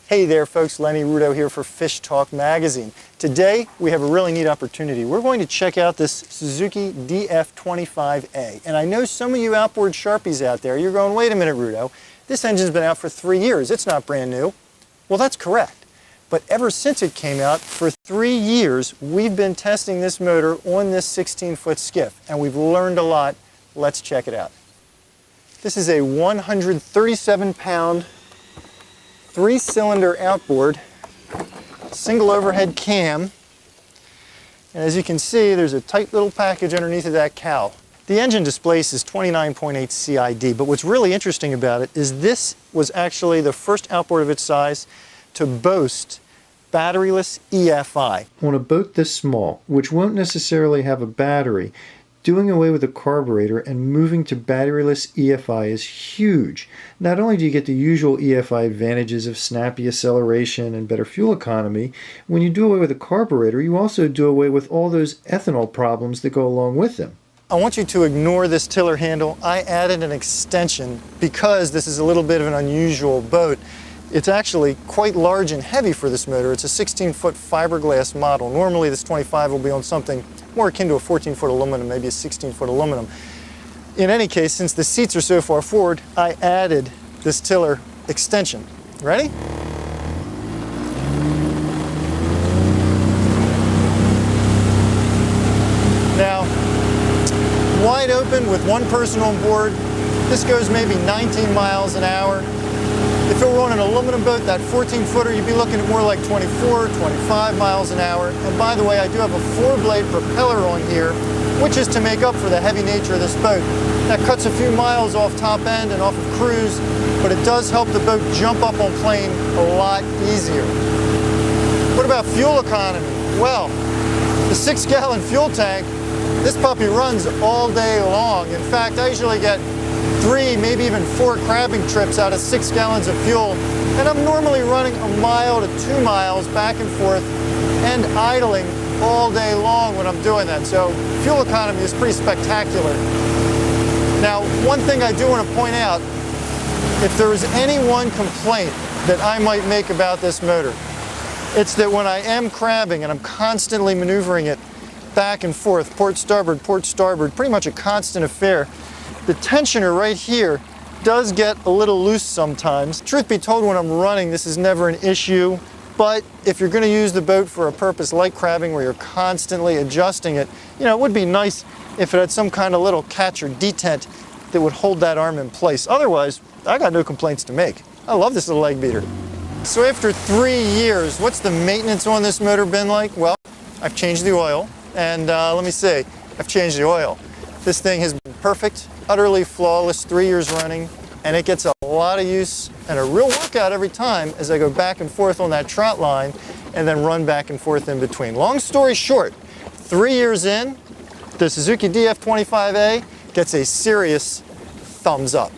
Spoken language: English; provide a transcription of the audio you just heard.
Hey there folks, Lenny Rudo here for FishTalk magazine. Today we have a really neat opportunity. We're going to check out this Suzuki DF25A. And I know some of you outboard Sharpies out there, you're going, wait a minute Rudo, this engine's been out for 3 years, it's not brand new. Well, that's correct. But ever since it came out, for 3 years, we've been testing this motor on this 16-foot skiff, and we've learned a lot. Let's check it out. This is a 137-pound, 3-cylinder outboard, single overhead cam, and as you can see, there's a tight little package underneath of that cowl. The engine displaces 29.8 CID, but what's really interesting about it is this was actually the first outboard of its size to boast batteryless EFI. On a boat this small, which won't necessarily have a battery, doing away with the carburetor and moving to batteryless EFI is huge. Not only do you get the usual EFI advantages of snappy acceleration and better fuel economy, when you do away with the carburetor, you also do away with all those ethanol problems that go along with them. I want you to ignore this tiller handle. I added an extension because this is a little bit of an unusual boat. It's actually quite large and heavy for this motor. It's a 16-foot fiberglass model. Normally this 25 will be on something more akin to a 14-foot aluminum, maybe a 16-foot aluminum. In any case, since the seats are so far forward, I added this tiller extension. Ready? Now, wide open with one person on board, this goes maybe 19 miles an hour. If it were on an aluminum boat, that 14-footer, you'd be looking at more like 24, 25 miles an hour. And by the way, I do have a 4-blade propeller on here, which is to make up for the heavy nature of this boat. That cuts a few miles off top end and off of cruise, but it does help the boat jump up on plane a lot easier. What about fuel economy? Well, the 6-gallon fuel tank, this puppy runs all day long. In fact, I usually get 3, maybe even 4 crabbing trips out of 6 gallons of fuel, and I'm normally running a mile to 2 miles back and forth and idling all day long when I'm doing that. So fuel economy is pretty spectacular. Now, one thing I do want to point out, if there is any one complaint that I might make about this motor, it's that when I am crabbing and I'm constantly maneuvering it back and forth, port starboard, pretty much a constant affair, the tensioner right here does get a little loose sometimes. Truth be told, when I'm running, this is never an issue, but if you're going to use the boat for a purpose like crabbing where you're constantly adjusting it, you know, it would be nice if it had some kind of little catch or detent that would hold that arm in place. Otherwise, I got no complaints to make. I love this little leg beater. So after 3 years, what's the maintenance on this motor been like? Well, I've changed the oil, and let me see, I've changed the oil. This thing has been perfect, utterly flawless, 3 years running, and it gets a lot of use and a real workout every time as I go back and forth on that trot line and then run back and forth in between. Long story short, 3 years in, the Suzuki DF25A gets a serious thumbs up.